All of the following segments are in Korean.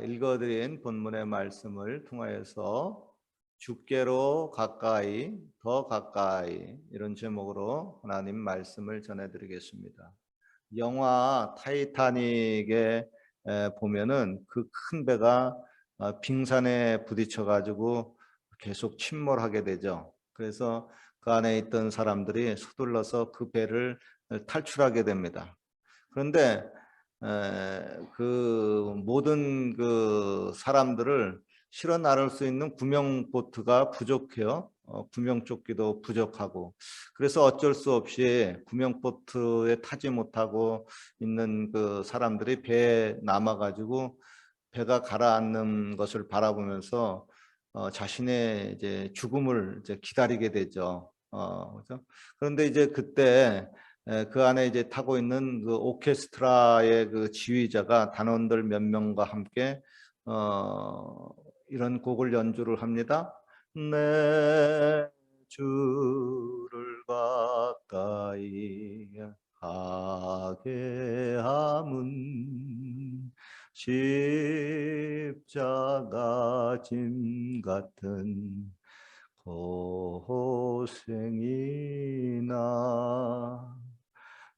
읽어드린 본문의 말씀을 통하여서 주께로 가까이, 더 가까이 이런 제목으로 하나님 말씀을 전해드리겠습니다. 영화 타이타닉에 보면은 그 큰 배가 빙산에 부딪혀 가지고 계속 침몰하게 되죠. 그래서 그 안에 있던 사람들이 서둘러서 그 배를 탈출하게 됩니다. 그런데 그 모든 그 사람들을 실어 나를 수 있는 구명 보트가 부족해요. 구명조끼도 부족하고, 그래서 어쩔 수 없이 구명 보트에 타지 못하고 있는 그 사람들이 배에 남아가지고 배가 가라앉는 것을 바라보면서 자신의 이제 죽음을 이제 기다리게 되죠. 그죠? 그런데 이제 그때 그 안에 이제 타고 있는 그 오케스트라의 그 지휘자가 단원들 몇 명과 함께 이런 곡을 연주를 합니다. 내 주를 가까이 하게 함은 십자가 짐 같은 고생이나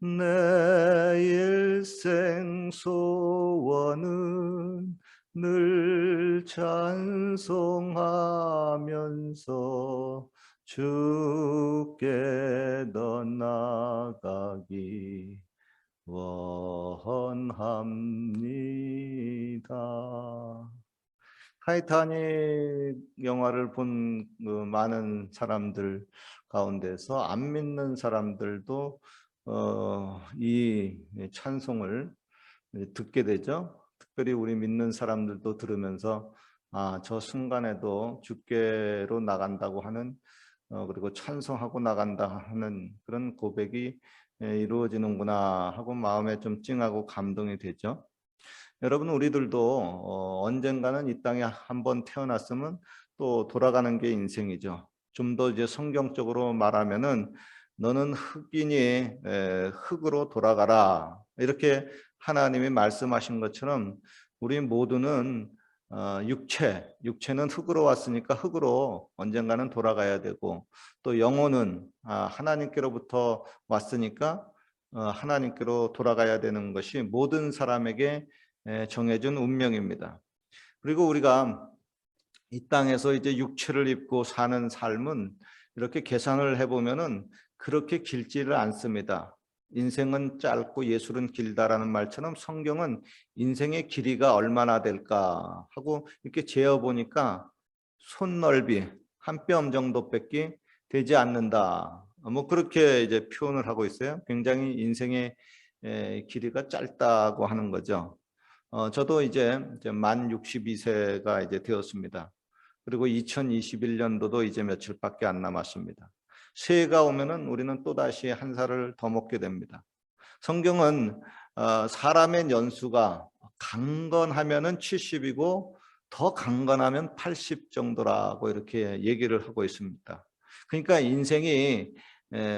내 일생 소원은 늘 찬송하면서 주께 더 나아가기 원합니다. 타이타닉 영화를 본 그 많은 사람들 가운데서 안 믿는 사람들도 이 찬송을 듣게 되죠. 특별히 우리 믿는 사람들도 들으면서 저 순간에도 주께로 나간다고 하는 그리고 찬송하고 나간다 하는 그런 고백이 이루어지는구나 하고 마음에 좀 찡하고 감동이 되죠. 여러분, 우리들도 언젠가는 이 땅에 한번 태어났으면 또 돌아가는 게 인생이죠. 좀 더 이제 성경적으로 말하면은 너는 흙이니 흙으로 돌아가라, 이렇게 하나님이 말씀하신 것처럼 우리 모두는 육체는 흙으로 왔으니까 흙으로 언젠가는 돌아가야 되고, 또 영혼은 하나님께로부터 왔으니까 하나님께로 돌아가야 되는 것이 모든 사람에게 정해준 운명입니다. 그리고 우리가 이 땅에서 이제 육체를 입고 사는 삶은 이렇게 계산을 해보면은 그렇게 길지를 않습니다. 인생은 짧고 예술은 길다라는 말처럼 성경은 인생의 길이가 얼마나 될까 하고 이렇게 재어 보니까 손넓이 한 뼘 정도밖에 되지 않는다. 뭐 그렇게 이제 표현을 하고 있어요. 굉장히 인생의 길이가 짧다고 하는 거죠. 저도 이제 만 62세가 이제 되었습니다. 그리고 2021년도도 이제 며칠밖에 안 남았습니다. 새해가 오면은 우리는 또다시 한 살을 더 먹게 됩니다. 성경은 사람의 연수가 강건하면은 70이고 더 강건하면 80 정도라고 이렇게 얘기를 하고 있습니다. 그러니까 인생이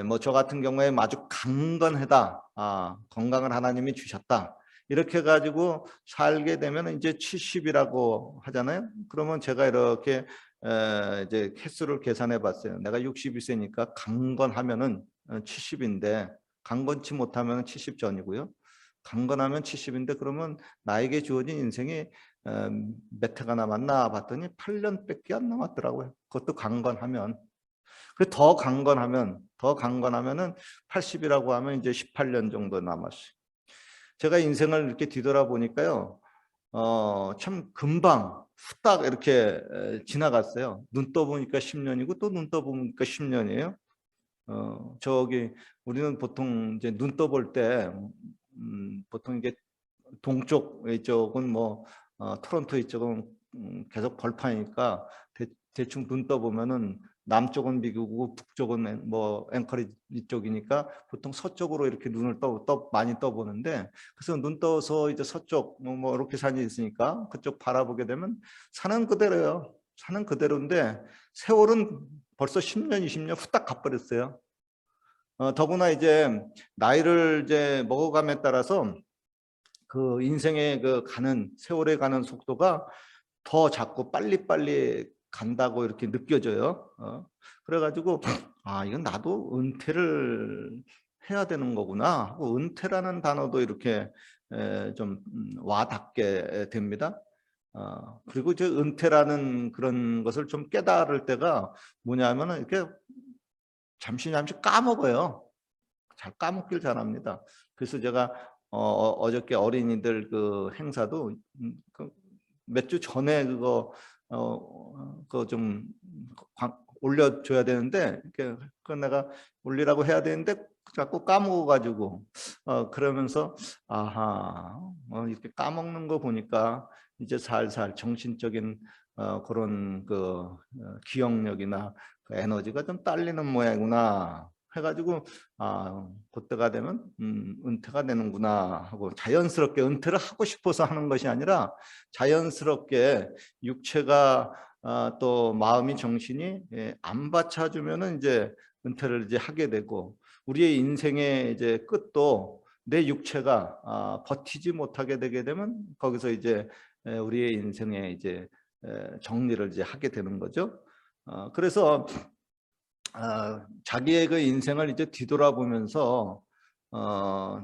뭐 저 같은 경우에 아주 강건하다, 건강을 하나님이 주셨다, 이렇게 가지고 살게 되면 이제 70이라고 하잖아요. 그러면 제가 이렇게 이제 횟수를 계산해 봤어요. 내가 62세니까 강건하면은 70인데 강건치 못하면 70 전이고요. 강건하면 70인데 그러면 나에게 주어진 인생이 몇 해가 남았나 봤더니 8년밖에 안 남았더라고요. 그것도 강건하면. 더 강건하면은 80이라고 하면 이제 18년 정도 남았어요. 제가 인생을 이렇게 뒤돌아보니까요, 참 금방 후딱 이렇게 지나갔어요. 눈 떠보니까 10년이고 또 눈 떠보니까 10년이에요. 저기 우리는 보통 이제 눈 떠볼 때 보통 이게 동쪽 이쪽은 뭐 토론토 이쪽은 계속 벌판이니까 대충 눈 떠보면은 남쪽은 미국이고 북쪽은 뭐 앵커리지 이쪽이니까 보통 서쪽으로 이렇게 눈을 많이 떠보는데, 그래서 눈 떠서 이제 서쪽 뭐 이렇게 산이 있으니까 그쪽 바라보게 되면 산은 그대로예요. 산은 그대로인데 세월은 벌써 10년, 20년 후딱 가버렸어요. 더구나 이제 나이를 이제 먹어감에 따라서 그 인생의 그 가는 세월에 가는 속도가 더 자꾸 빨리빨리 간다고 이렇게 느껴져요. 그래가지고 아 이건 나도 은퇴를 해야 되는 거구나 하고 은퇴라는 단어도 이렇게 좀 와닿게 됩니다. 그리고 저 은퇴라는 그런 것을 좀 깨달을 때가 뭐냐면은 이렇게 잠시 까먹어요. 잘 까먹길 잘합니다. 그래서 제가 어저께 어린이들 그 행사도 몇 주 전에 그거 좀 올려줘야 되는데 그 내가 올리라고 해야 되는데 자꾸 까먹어가지고 그러면서 아하 이렇게 까먹는 거 보니까 이제 살살 정신적인 그런 기억력이나 그 에너지가 좀 딸리는 모양이구나 해가지고 그때가 되면 은퇴가 되는구나 하고 자연스럽게 은퇴를 하고 싶어서 하는 것이 아니라 자연스럽게 육체가 또 마음이 정신이 안 받쳐주면은 이제 은퇴를 이제 하게 되고 우리의 인생의 이제 끝도 내 육체가 버티지 못하게 되게 되면 거기서 이제 우리의 인생의 이제 정리를 이제 하게 되는 거죠. 그래서 자기의 그 인생을 이제 뒤돌아보면서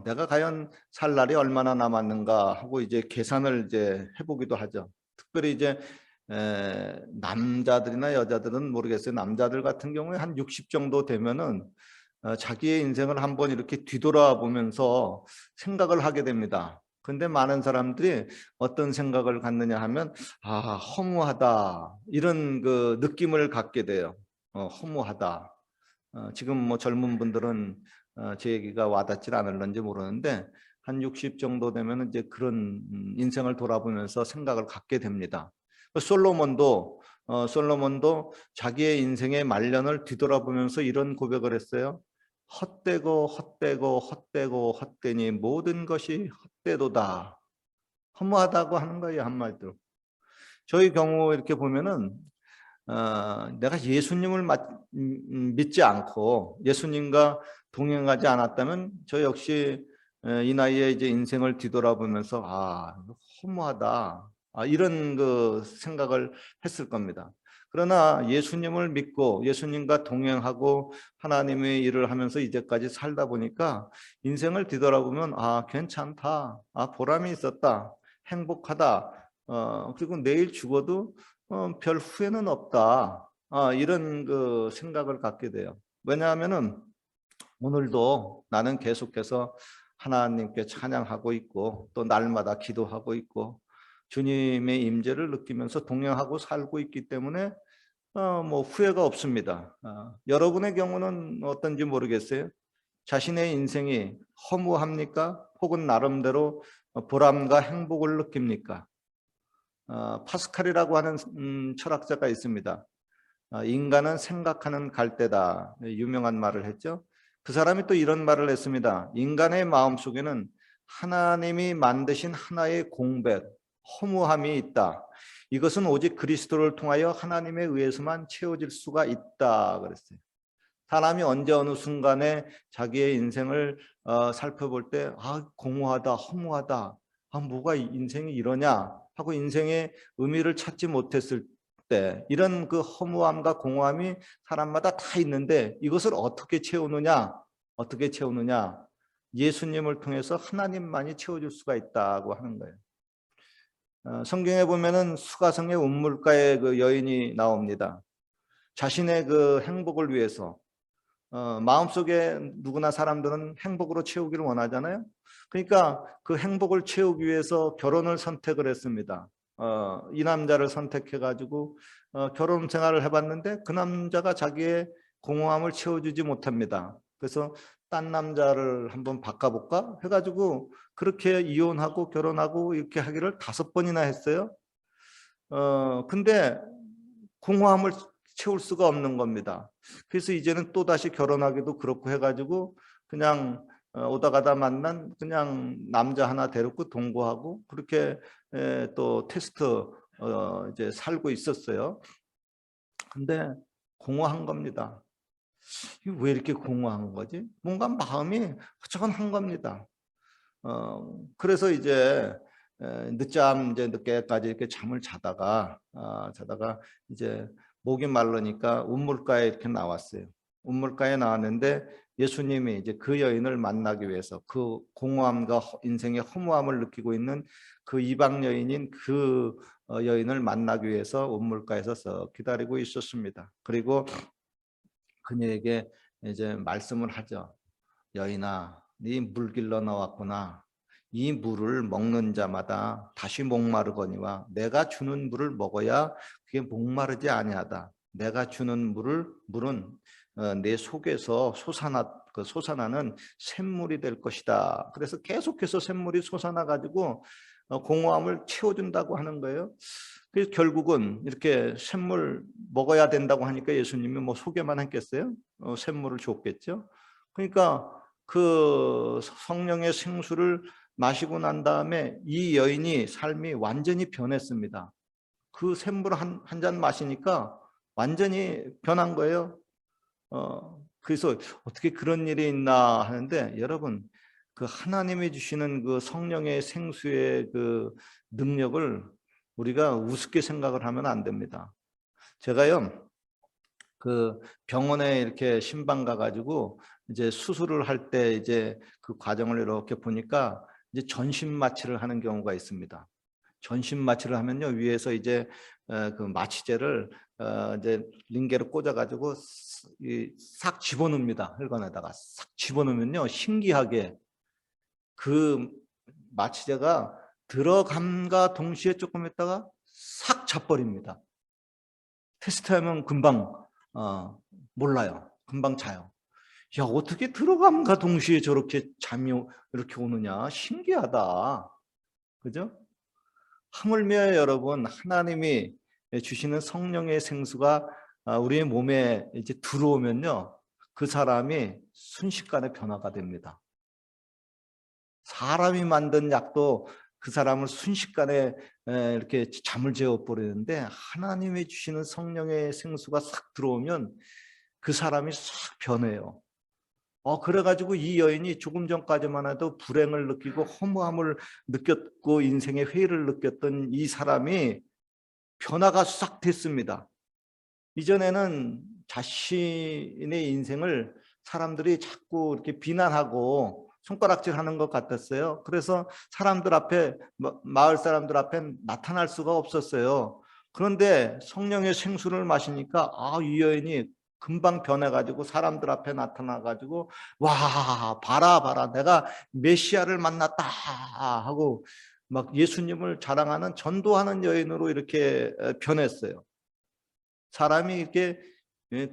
내가 과연 살 날이 얼마나 남았는가 하고 이제 계산을 이제 해보기도 하죠. 특별히 이제 남자들이나 여자들은 모르겠어요. 남자들 같은 경우에 한 60 정도 되면은 자기의 인생을 한번 이렇게 뒤돌아보면서 생각을 하게 됩니다. 근데 많은 사람들이 어떤 생각을 갖느냐 하면 허무하다 이런 그 느낌을 갖게 돼요. 허무하다. 지금 뭐 젊은 분들은 제 얘기가 와닿지 않을런지 모르는데 한 60 정도 되면 이제 그런 인생을 돌아보면서 생각을 갖게 됩니다. 솔로몬도 자기의 인생의 말년을 뒤돌아보면서 이런 고백을 했어요. 헛되고 헛되니 모든 것이 헛되도다. 허무하다고 하는 거예요, 한마디로. 저희 경우 이렇게 보면은 내가 예수님을 믿지 않고 예수님과 동행하지 않았다면 저 역시 이 나이에 이제 인생을 뒤돌아보면서 허무하다 이런 그 생각을 했을 겁니다. 그러나 예수님을 믿고 예수님과 동행하고 하나님의 일을 하면서 이제까지 살다 보니까 인생을 뒤돌아보면 괜찮다, 보람이 있었다, 행복하다, 그리고 내일 죽어도 별 후회는 없다. 이런 그 생각을 갖게 돼요. 왜냐하면은 오늘도 나는 계속해서 하나님께 찬양하고 있고 또 날마다 기도하고 있고 주님의 임재를 느끼면서 동행하고 살고 있기 때문에 뭐 후회가 없습니다. 여러분의 경우는 어떤지 모르겠어요. 자신의 인생이 허무합니까? 혹은 나름대로 보람과 행복을 느낍니까? 파스칼이라고 하는 철학자가 있습니다. 인간은 생각하는 갈대다. 유명한 말을 했죠. 그 사람이 또 이런 말을 했습니다. 인간의 마음속에는 하나님이 만드신 하나의 공백, 허무함이 있다. 이것은 오직 그리스도를 통하여 하나님에 의해서만 채워질 수가 있다. 그랬어요. 사람이 언제 어느 순간에 자기의 인생을 살펴볼 때 공허하다, 허무하다, 뭐가 인생이 이러냐 하고 인생의 의미를 찾지 못했을 때 이런 그 허무함과 공허함이 사람마다 다 있는데 이것을 어떻게 채우느냐? 어떻게 채우느냐? 예수님을 통해서 하나님만이 채워줄 수가 있다고 하는 거예요. 성경에 보면은 수가성의 운물가의 그 여인이 나옵니다. 자신의 그 행복을 위해서 마음속에 누구나 사람들은 행복으로 채우기를 원하잖아요. 그러니까 그 행복을 채우기 위해서 결혼을 선택을 했습니다. 이 남자를 선택해가지고 결혼 생활을 해봤는데 그 남자가 자기의 공허함을 채워주지 못합니다. 그래서 딴 남자를 한번 바꿔볼까 해가지고 그렇게 이혼하고 결혼하고 이렇게 하기를 5번이나 했어요. 근데 공허함을 채울 수가 없는 겁니다. 그래서 이제는 또다시 결혼하기도 그렇고 해가지고 그냥 오다 가다 만난 그냥 남자 하나 데리고 동거하고 그렇게 또 테스트 이제 살고 있었어요. 근데 공허한 겁니다. 왜 이렇게 공허한 거지? 뭔가 마음이 허전한 겁니다. 그래서 이제 늦잠 이제 늦게까지 이렇게 잠을 자다가 이제 목이 마르니까 운물가에 이렇게 나왔어요. 운물가에 나왔는데 예수님이 이제 그 여인을 만나기 위해서 그 공허함과 인생의 허무함을 느끼고 있는 그 이방 여인인 그 여인을 만나기 위해서 운물가에서 서 기다리고 있었습니다. 그리고 그녀에게 이제 말씀을 하죠. 여인아, 네 물 길러 나왔구나. 이 물을 먹는 자마다 다시 목마르거니와 내가 주는 물을 먹어야 그게 목마르지 아니하다. 내가 주는 물은 내 속에서 솟아나는 샘물이 될 것이다. 그래서 계속해서 샘물이 솟아나 가지고 공허함을 채워준다고 하는 거예요. 그래서 결국은 이렇게 샘물 먹어야 된다고 하니까 예수님이 뭐 소개만 했겠어요? 샘물을 줬겠죠. 그러니까 그 성령의 생수를 마시고 난 다음에 이 여인이 삶이 완전히 변했습니다. 그 샘물 한 잔 마시니까 완전히 변한 거예요. 그래서 어떻게 그런 일이 있나 하는데, 여러분, 그 하나님이 주시는 그 성령의 생수의 그 능력을 우리가 우습게 생각을 하면 안 됩니다. 제가요, 그 병원에 이렇게 신방 가가지고 이제 수술을 할 때 이제 그 과정을 이렇게 보니까 이제 전신 마취를 하는 경우가 있습니다. 전신 마취를 하면요, 위에서 이제 그 마취제를 이제 링게로 꽂아가지고 싹 집어넣습니다. 혈관에다가 싹 집어넣으면요, 신기하게 그 마취제가 들어감과 동시에 조금 있다가 싹 자버립니다. 테스트하면 금방 몰라요. 금방 자요. 야, 어떻게 들어감과 동시에 저렇게 잠이 이렇게 오느냐? 신기하다. 그죠? 하물며 여러분, 하나님이 주시는 성령의 생수가 우리의 몸에 이제 들어오면요, 그 사람이 순식간에 변화가 됩니다. 사람이 만든 약도 그 사람을 순식간에 이렇게 잠을 재워버리는데, 하나님이 주시는 성령의 생수가 싹 들어오면 그 사람이 싹 변해요. 그래가지고 이 여인이 조금 전까지만 해도 불행을 느끼고 허무함을 느꼈고 인생의 회의를 느꼈던 이 사람이 변화가 싹 됐습니다. 이전에는 자신의 인생을 사람들이 자꾸 이렇게 비난하고 손가락질하는 것 같았어요. 그래서 사람들 앞에, 마을 사람들 앞에 나타날 수가 없었어요. 그런데 성령의 생수를 마시니까 이 여인이 금방 변해가지고 사람들 앞에 나타나가지고, 와, 봐라 내가 메시아를 만났다 하고 막 예수님을 자랑하는, 전도하는 여인으로 이렇게 변했어요. 사람이 이렇게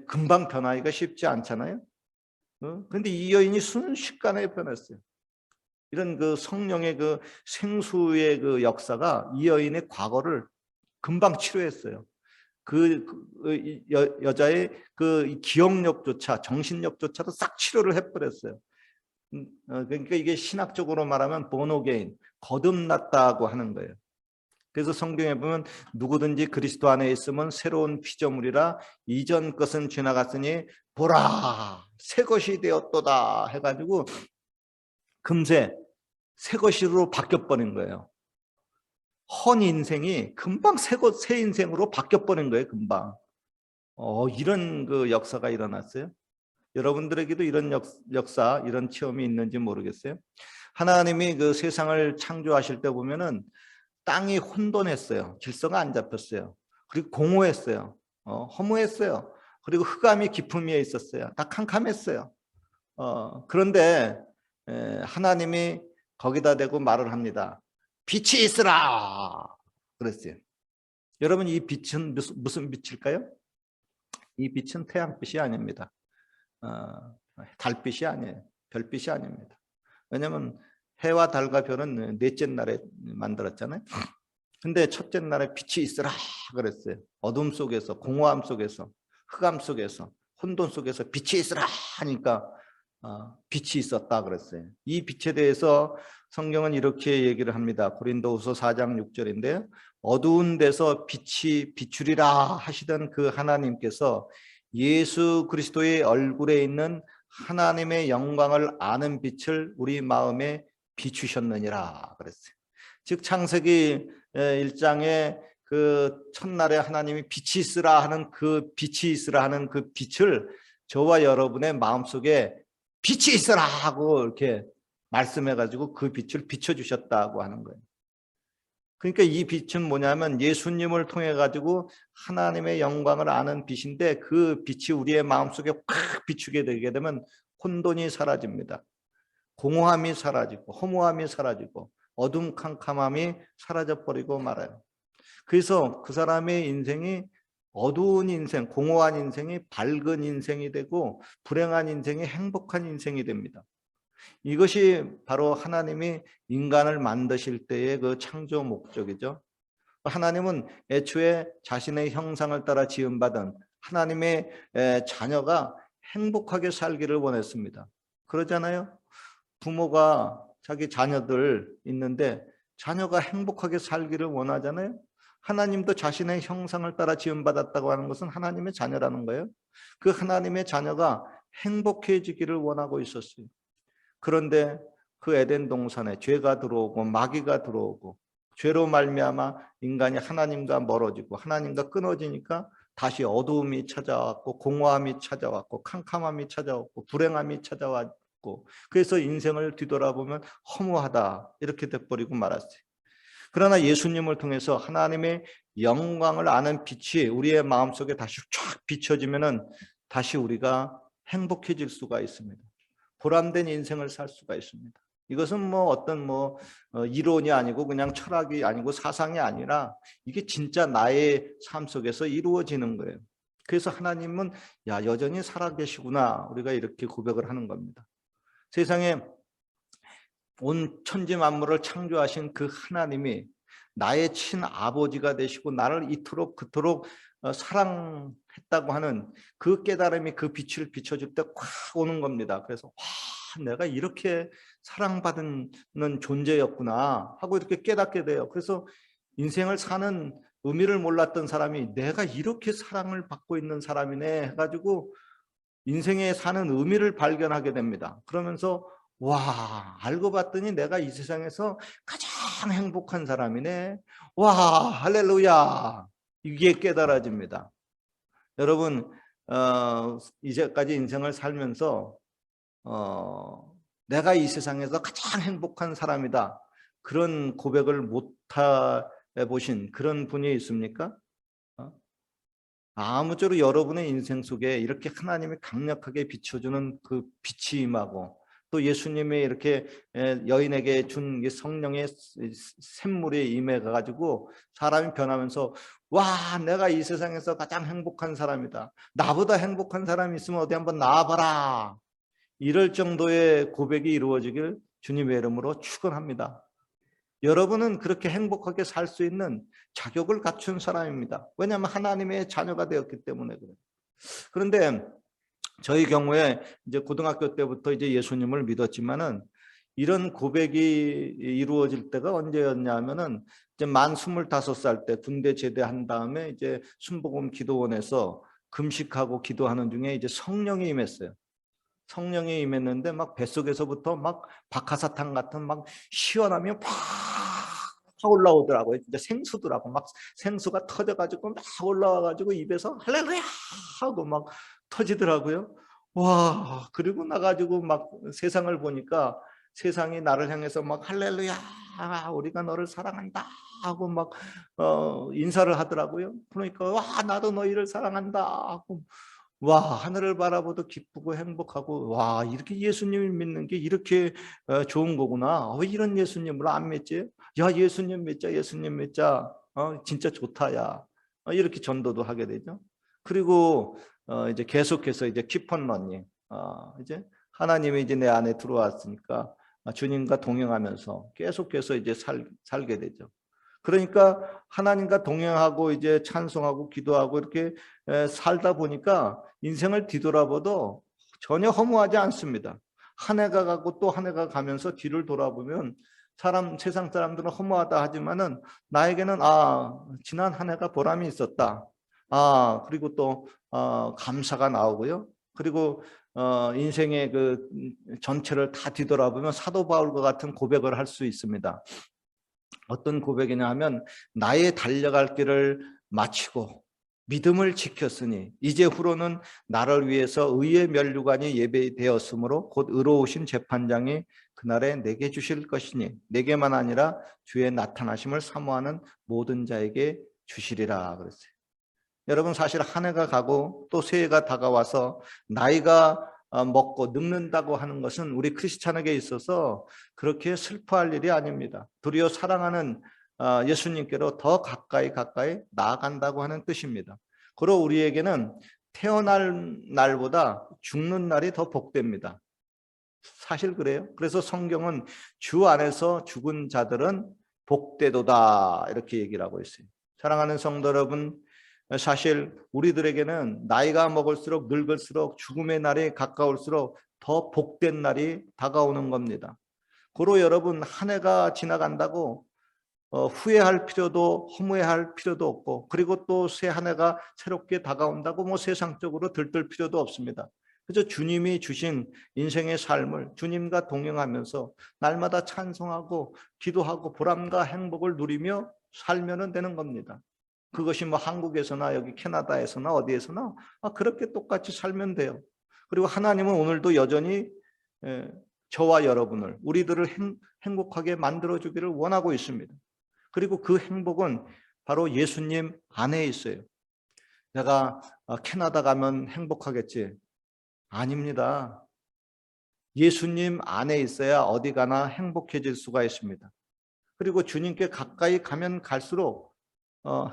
금방 변하기가 쉽지 않잖아요. 그런데 이 여인이 순식간에 변했어요. 이런 그 성령의 그 생수의 그 역사가 이 여인의 과거를 금방 치료했어요. 여자의 그 기억력조차, 정신력조차도 싹 치료를 해버렸어요. 그러니까 이게 신학적으로 말하면 보노게인, 거듭났다고 하는 거예요. 그래서 성경에 보면 누구든지 그리스도 안에 있으면 새로운 피조물이라, 이전 것은 지나갔으니 보라 새 것이 되었도다 해가지고 금세 새 것으로 바뀌어버린 거예요. 헌 인생이 금방 새 인생으로 바뀌어버린 거예요. 금방. 이런 그 역사가 일어났어요. 여러분들에게도 이런 역사, 이런 체험이 있는지 모르겠어요. 하나님이 그 세상을 창조하실 때 보면은 땅이 혼돈했어요. 질서가 안 잡혔어요. 그리고 공허했어요. 허무했어요. 그리고 흑암이 깊음 위에 있었어요. 다 캄캄했어요. 그런데 하나님이 거기다 대고 말을 합니다. 빛이 있으라 그랬어요. 여러분, 이 빛은 무슨 빛일까요? 이 빛은 태양빛이 아닙니다. 달빛이 아니에요. 별빛이 아닙니다. 왜냐하면 해와 달과 별은 넷째 날에 만들었잖아요. 근데 첫째 날에 빛이 있으라 그랬어요. 어둠 속에서, 공허함 속에서, 흑암 속에서, 혼돈 속에서 빛이 있으라 하니까 빛이 있었다 그랬어요. 이 빛에 대해서 성경은 이렇게 얘기를 합니다. 고린도후서 4장 6절인데요. 어두운 데서 빛이 비추리라 하시던 그 하나님께서 예수 그리스도의 얼굴에 있는 하나님의 영광을 아는 빛을 우리 마음에 비추셨느니라 그랬어요. 즉 창세기 1장에 그 첫날에 하나님이 빛이 있으라 하는 그 빛이 있으라 하는 그 빛을 저와 여러분의 마음속에 빛이 있으라 하고 이렇게 말씀해 가지고 그 빛을 비춰 주셨다고 하는 거예요. 그러니까 이 빛은 뭐냐면 예수님을 통해 가지고 하나님의 영광을 아는 빛인데 그 빛이 우리의 마음속에 확 비추게 되게 되면 혼돈이 사라집니다. 공허함이 사라지고 허무함이 사라지고 어둠 캄캄함이 사라져버리고 말아요. 그래서 그 사람의 인생이 어두운 인생, 공허한 인생이 밝은 인생이 되고 불행한 인생이 행복한 인생이 됩니다. 이것이 바로 하나님이 인간을 만드실 때의 그 창조 목적이죠. 하나님은 애초에 자신의 형상을 따라 지음받은 하나님의 자녀가 행복하게 살기를 원했습니다. 그러잖아요. 부모가 자기 자녀들 있는데 자녀가 행복하게 살기를 원하잖아요. 하나님도 자신의 형상을 따라 지음받았다고 하는 것은 하나님의 자녀라는 거예요. 그 하나님의 자녀가 행복해지기를 원하고 있었어요. 그런데 그 에덴 동산에 죄가 들어오고 마귀가 들어오고 죄로 말미암아 인간이 하나님과 멀어지고 하나님과 끊어지니까 다시 어두움이 찾아왔고 공허함이 찾아왔고 캄캄함이 찾아왔고 불행함이 찾아왔고 그래서 인생을 뒤돌아보면 허무하다 이렇게 돼버리고 말았어요. 그러나 예수님을 통해서 하나님의 영광을 아는 빛이 우리의 마음속에 다시 쫙 비춰지면은 다시 우리가 행복해질 수가 있습니다. 보람된 인생을 살 수가 있습니다. 이것은 뭐 어떤 이론이 아니고 그냥 철학이 아니고 사상이 아니라 이게 진짜 나의 삶 속에서 이루어지는 거예요. 그래서 하나님은 야 여전히 살아계시구나 우리가 이렇게 고백을 하는 겁니다. 세상에 온 천지 만물을 창조하신 그 하나님이 나의 친아버지가 되시고 나를 이토록 그토록 사랑했다고 하는 그 깨달음이 그 빛을 비춰줄 때 확 오는 겁니다. 그래서 와 내가 이렇게 사랑받는 존재였구나 하고 이렇게 깨닫게 돼요. 그래서 인생을 사는 의미를 몰랐던 사람이 내가 이렇게 사랑을 받고 있는 사람이네 해가지고 인생에 사는 의미를 발견하게 됩니다. 그러면서 와 알고 봤더니 내가 이 세상에서 가장 행복한 사람이네. 와 할렐루야 이게 깨달아집니다. 여러분 이제까지 인생을 살면서 내가 이 세상에서 가장 행복한 사람이다 그런 고백을 못 해보신 그런 분이 있습니까? 아무쪼록 여러분의 인생 속에 이렇게 하나님이 강력하게 비춰주는 그 빛이 임하고 또 예수님이 이렇게 여인에게 준 성령의 샘물이 임해가지고 사람이 변하면서 와 내가 이 세상에서 가장 행복한 사람이다. 나보다 행복한 사람이 있으면 어디 한번 나와봐라. 이럴 정도의 고백이 이루어지길 주님의 이름으로 축원합니다. 여러분은 그렇게 행복하게 살 수 있는 자격을 갖춘 사람입니다. 왜냐하면 하나님의 자녀가 되었기 때문에 그래요. 그런데 저희 경우에 이제 고등학교 때부터 이제 예수님을 믿었지만은 이런 고백이 이루어질 때가 언제였냐면은 이제 만 25살 때 군대 제대한 다음에 이제 순복음 기도원에서 금식하고 기도하는 중에 이제 성령이 임했어요. 성령이 임했는데 막 뱃속에서부터 막 박하사탕 같은 막 시원함이 팍 올라오더라고요. 진짜 생수더라고. 막 생수가 터져가지고 막 올라와가지고 입에서 할렐루야 하고 막 터지더라고요. 와 그리고 나가지고 막 세상을 보니까 세상이 나를 향해서 막 할렐루야 우리가 너를 사랑한다 하고 막 인사를 하더라고요. 그러니까 와 나도 너희를 사랑한다 하고 와 하늘을 바라보도 기쁘고 행복하고 와 이렇게 예수님을 믿는 게 이렇게 좋은 거구나. 왜 이런 예수님을 안 믿지? 야 예수님 믿자 예수님 믿자. 진짜 좋다 야. 이렇게 전도도 하게 되죠. 그리고 이제 계속해서 이제 키펀러닝 이제 하나님이 이제 내 안에 들어왔으니까 주님과 동행하면서 계속해서 이제 살게 되죠. 그러니까 하나님과 동행하고 이제 찬송하고 기도하고 이렇게 살다 보니까 인생을 뒤돌아봐도 전혀 허무하지 않습니다. 한 해가 가고 또 한 해가 가면서 뒤를 돌아보면 세상 사람들은 허무하다 하지만은 나에게는 지난 한 해가 보람이 있었다. 그리고 또 감사가 나오고요. 그리고 인생의 그 전체를 다 뒤돌아보면 사도 바울과 같은 고백을 할 수 있습니다. 어떤 고백이냐 하면 나의 달려갈 길을 마치고 믿음을 지켰으니 이제 후로는 나를 위해서 의의 면류관이 예배되었으므로 곧 의로우신 재판장이 그날에 내게 주실 것이니 내게만 아니라 주의 나타나심을 사모하는 모든 자에게 주시리라 그랬어요. 여러분 사실 한 해가 가고 또 새해가 다가와서 나이가 먹고 늙는다고 하는 것은 우리 크리스찬에게 있어서 그렇게 슬퍼할 일이 아닙니다. 도리어 사랑하는 예수님께로 더 가까이 나아간다고 하는 뜻입니다. 그리고 우리에게는 태어날 날보다 죽는 날이 더 복됩니다. 사실 그래요. 그래서 성경은 주 안에서 죽은 자들은 복되도다 이렇게 얘기를 하고 있어요. 사랑하는 성도 여러분, 사실 우리들에게는 나이가 먹을수록 늙을수록 죽음의 날이 가까울수록 더 복된 날이 다가오는 겁니다. 고로 여러분 한 해가 지나간다고 후회할 필요도 허무해할 필요도 없고 그리고 또 새 한 해가 새롭게 다가온다고 뭐 세상적으로 들뜰 필요도 없습니다. 그저 주님이 주신 인생의 삶을 주님과 동행하면서 날마다 찬송하고 기도하고 보람과 행복을 누리며 살면 되는 겁니다. 그것이 뭐 한국에서나 여기 캐나다에서나 어디에서나 그렇게 똑같이 살면 돼요. 그리고 하나님은 오늘도 여전히 저와 여러분을 우리들을 행복하게 만들어주기를 원하고 있습니다. 그리고 그 행복은 바로 예수님 안에 있어요. 내가 캐나다 가면 행복하겠지? 아닙니다. 예수님 안에 있어야 어디 가나 행복해질 수가 있습니다. 그리고 주님께 가까이 가면 갈수록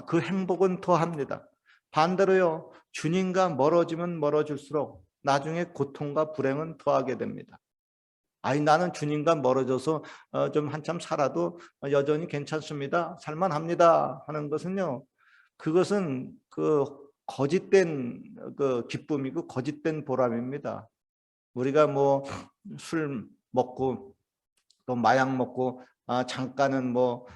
그 행복은 더합니다. 반대로요, 주님과 멀어지면 멀어질수록 나중에 고통과 불행은 더하게 됩니다. 아니 나는 주님과 멀어져서 좀 한참 살아도 여전히 괜찮습니다. 살만합니다 하는 것은요, 그것은 그 거짓된 그 기쁨이고 거짓된 보람입니다. 우리가 뭐 술 먹고 또 마약 먹고 잠깐은 뭐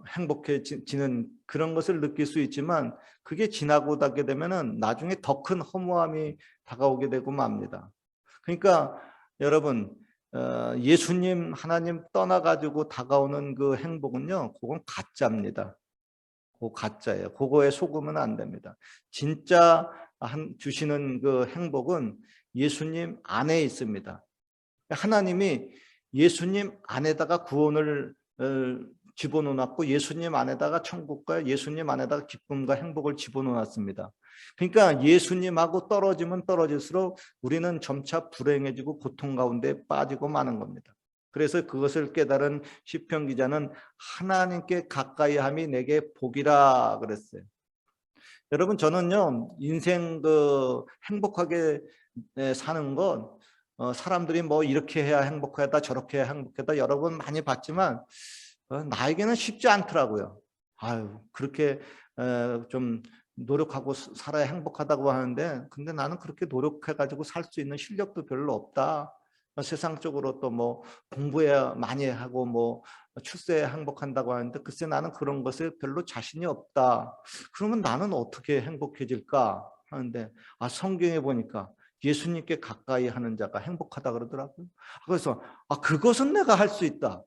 행복해지는 그런 것을 느낄 수 있지만 그게 지나고 나게 되면은 나중에 더 큰 허무함이 다가오게 되고 맙니다. 그러니까 여러분 예수님 하나님 떠나가지고 다가오는 그 행복은요, 그건 가짜입니다. 그거 가짜예요. 그거에 속으면 안 됩니다. 진짜 주시는 그 행복은 예수님 안에 있습니다. 하나님이 예수님 안에다가 구원을 집어넣었고 예수님 안에다가 천국과 예수님 안에다가 기쁨과 행복을 집어넣었습니다. 그러니까 예수님하고 떨어지면 떨어질수록 우리는 점차 불행해지고 고통 가운데 빠지고 마는 겁니다. 그래서 그것을 깨달은 시편 기자는 하나님께 가까이함이 내게 복이라 그랬어요. 여러분 저는요 인생 그 행복하게 사는 건 사람들이 뭐 이렇게 해야 행복하다 저렇게 해야 행복하다 여러 번 많이 봤지만 나에게는 쉽지 않더라고요. 아유 그렇게 좀 노력하고 살아야 행복하다고 하는데 근데 나는 그렇게 노력해가지고 살 수 있는 실력도 별로 없다. 세상적으로 또 뭐 공부해야 많이 하고 뭐 출세해 행복한다고 하는데 글쎄 나는 그런 것에 별로 자신이 없다. 그러면 나는 어떻게 행복해질까 하는데 성경에 보니까 예수님께 가까이 하는 자가 행복하다 그러더라고요. 그래서 그것은 내가 할 수 있다.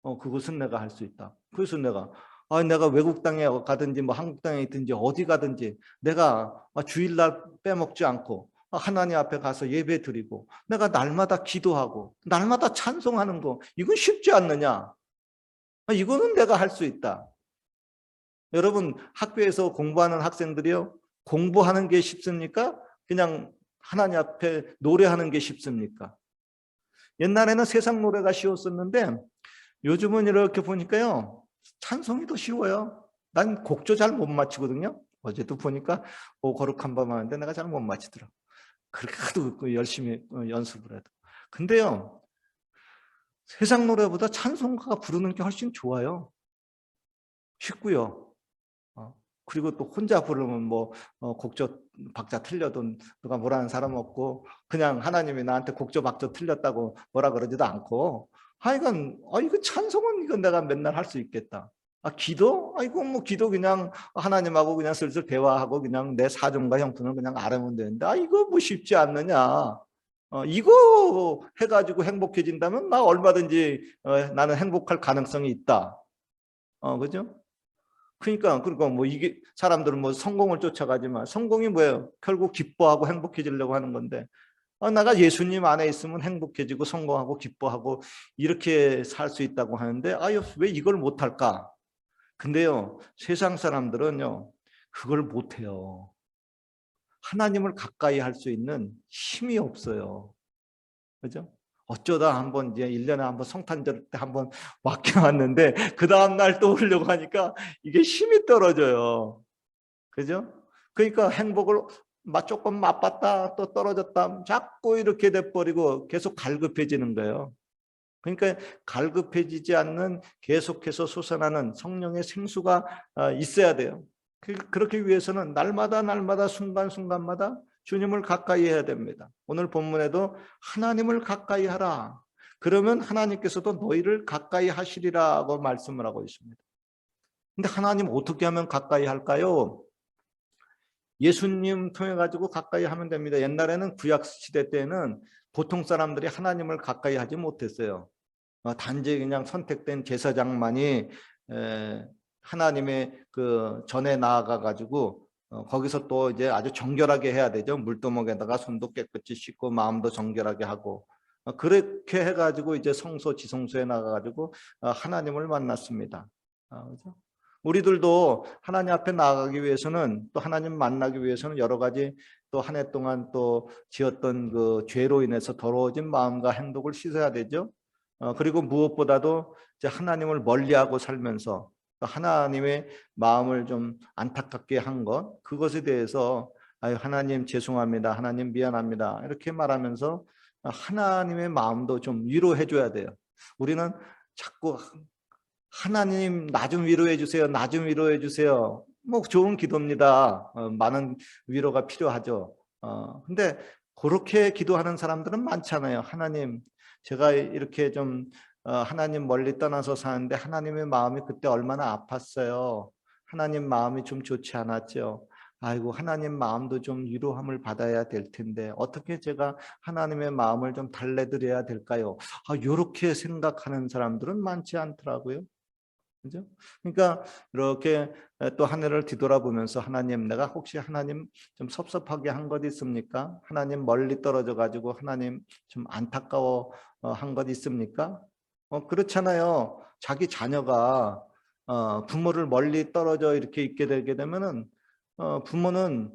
그것은 내가 할 수 있다. 그래서 내가 외국 땅에 가든지 뭐 한국 땅에 있든지 어디 가든지 내가 주일날 빼먹지 않고 하나님 앞에 가서 예배 드리고 내가 날마다 기도하고 날마다 찬송하는 거 이건 쉽지 않느냐? 이거는 내가 할 수 있다. 여러분 학교에서 공부하는 학생들이요 공부하는 게 쉽습니까? 그냥 하나님 앞에 노래하는 게 쉽습니까? 옛날에는 세상 노래가 쉬웠었는데 요즘은 이렇게 보니까요 찬송이 더 쉬워요. 난 곡조 잘 못 맞추거든요. 어제도 보니까 거룩한 밤 하는데 내가 잘 못 맞추더라고. 그렇게 하도 열심히 연습을 해도. 근데요 세상 노래보다 찬송가가 부르는 게 훨씬 좋아요. 쉽고요. 그리고 또 혼자 부르면 뭐 곡조 박자 틀려도 누가 뭐라는 사람 없고 그냥 하나님이 나한테 곡조 박자 틀렸다고 뭐라 그러지도 않고 하여간 이거 찬송은 이건 내가 맨날 할 수 있겠다. 기도? 이거 뭐 기도 그냥 하나님하고 그냥 슬슬 대화하고 그냥 내 사정과 형편을 그냥 알아면 되는데 이거 뭐 쉽지 않느냐. 이거 해가지고 행복해진다면 나 얼마든지 나는 행복할 가능성이 있다. 그죠? 그러니까 뭐 이게 사람들은 뭐 성공을 쫓아가지만 성공이 뭐예요? 결국 기뻐하고 행복해지려고 하는 건데 내가 예수님 안에 있으면 행복해지고 성공하고 기뻐하고 이렇게 살 수 있다고 하는데 아유 왜 이걸 못할까? 근데요 세상 사람들은요 그걸 못해요. 하나님을 가까이 할 수 있는 힘이 없어요. 그죠? 어쩌다 한번 이제 1년에 한번 성탄절 때 한번 맡겨왔는데 그 다음날 또 오려고 하니까 이게 힘이 떨어져요. 그죠? 그러니까 행복을 조금 맛봤다 또 떨어졌다 자꾸 이렇게 돼버리고 계속 갈급해지는 거예요. 그러니까 갈급해지지 않는 계속해서 솟아나는 성령의 생수가 있어야 돼요. 그렇기 위해서는 날마다 순간순간마다 주님을 가까이 해야 됩니다. 오늘 본문에도 하나님을 가까이 하라. 그러면 하나님께서도 너희를 가까이 하시리라고 말씀을 하고 있습니다. 근데 하나님 어떻게 하면 가까이 할까요? 예수님 통해 가지고 가까이 하면 됩니다. 옛날에는 구약 시대 때는 보통 사람들이 하나님을 가까이 하지 못했어요. 단지 그냥 선택된 제사장만이 하나님의 그 전에 나아가 가지고 거기서 또 이제 아주 정결하게 해야 되죠. 물두멍에다가 손도 깨끗이 씻고 마음도 정결하게 하고 그렇게 해가지고 이제 성소 지성소에 나가가지고 하나님을 만났습니다. 그렇죠? 우리들도 하나님 앞에 나아가기 위해서는 또 하나님 만나기 위해서는 여러 가지 또 한 해 동안 또 지었던 그 죄로 인해서 더러워진 마음과 행동을 씻어야 되죠. 그리고 무엇보다도 이제 하나님을 멀리하고 살면서 하나님의 마음을 좀 안타깝게 한 것, 그것에 대해서 아유 하나님 죄송합니다, 하나님 미안합니다 이렇게 말하면서 하나님의 마음도 좀 위로해 줘야 돼요. 우리는 자꾸 하나님 나 좀 위로해 주세요, 나 좀 위로해 주세요. 뭐 좋은 기도입니다. 많은 위로가 필요하죠. 근데 그렇게 기도하는 사람들은 많잖아요. 하나님 제가 이렇게 좀 하나님 멀리 떠나서 사는데 하나님의 마음이 그때 얼마나 아팠어요. 하나님 마음이 좀 좋지 않았죠. 아이고 하나님 마음도 좀 위로함을 받아야 될 텐데 어떻게 제가 하나님의 마음을 좀 달래드려야 될까요? 이렇게 생각하는 사람들은 많지 않더라고요. 그죠? 그러니까 이렇게 또 한 해를 뒤돌아보면서 하나님 내가 혹시 하나님 좀 섭섭하게 한 것 있습니까? 하나님 멀리 떨어져 가지고 하나님 좀 안타까워 한 것 있습니까? 그렇잖아요. 자기 자녀가 부모를 멀리 떨어져 이렇게 있게 되게 되면은 부모는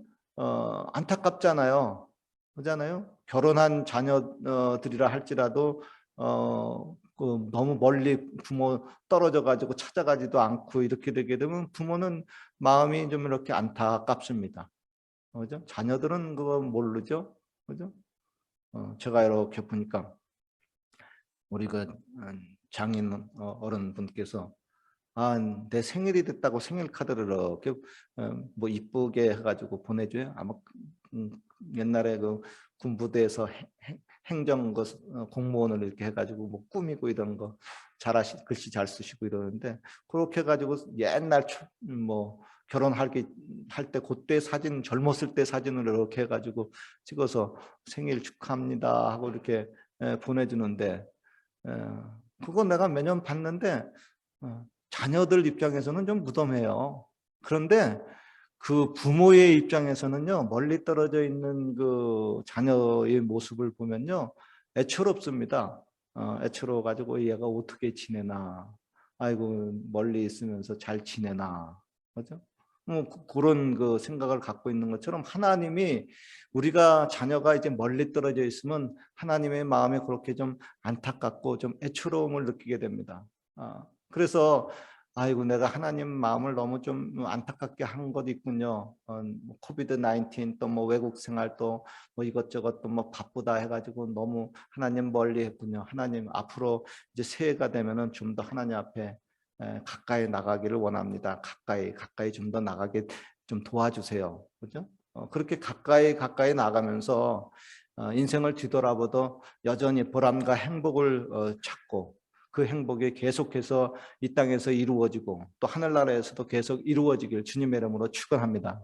안타깝잖아요. 그렇잖아요. 결혼한 자녀들이라 할지라도 너무 멀리 부모 떨어져 가지고 찾아가지도 않고 이렇게 되게 되면 부모는 마음이 좀 이렇게 안타깝습니다. 그죠? 자녀들은 그거 모르죠. 그죠? 제가 이렇게 보니까 우리 그 장인 어른분께서 내 생일이 됐다고 생일 카드를 이렇게 뭐 이쁘게 해가지고 보내줘요. 아마 음, 옛날에 그 군부대에서 행정 그 공무원을 이렇게 해가지고 뭐 꾸미고 이런 거 글씨 잘 쓰시고 이러는데 그렇게 해가지고 옛날 뭐 결혼할 때 그때 사진 젊었을 때 사진을 이렇게 해가지고 찍어서 생일 축하합니다 하고 이렇게 보내주는데 그거 내가 매년 봤는데 자녀들 입장에서는 좀 무덤해요. 그런데 그 부모의 입장에서는요, 멀리 떨어져 있는 그 자녀의 모습을 보면요, 애처롭습니다. 애처로워 가지고 얘가 어떻게 지내나, 아이고 멀리 있으면서 잘 지내나, 그죠? 그런 그 생각을 갖고 있는 것처럼 하나님이 우리가 자녀가 이제 멀리 떨어져 있으면 하나님의 마음에 그렇게 좀 안타깝고 좀 애처로움을 느끼게 됩니다. 그래서 아이고 내가 하나님 마음을 너무 좀 안타깝게 한 것도 있군요. 뭐 코비드 19 또 뭐 외국 생활 또 뭐 이것저것 또 뭐 바쁘다 해가지고 너무 하나님 멀리 했군요. 하나님 앞으로 이제 새해가 되면은 좀 더 하나님 앞에 가까이 나가기를 원합니다. 가까이 좀 더 나가게 좀 도와주세요. 그죠? 그렇게 가까이 나가면서 인생을 뒤돌아보도 여전히 보람과 행복을 찾고 그 행복이 계속해서 이 땅에서 이루어지고 또 하늘나라에서도 계속 이루어지길 주님의 이름으로 축원합니다.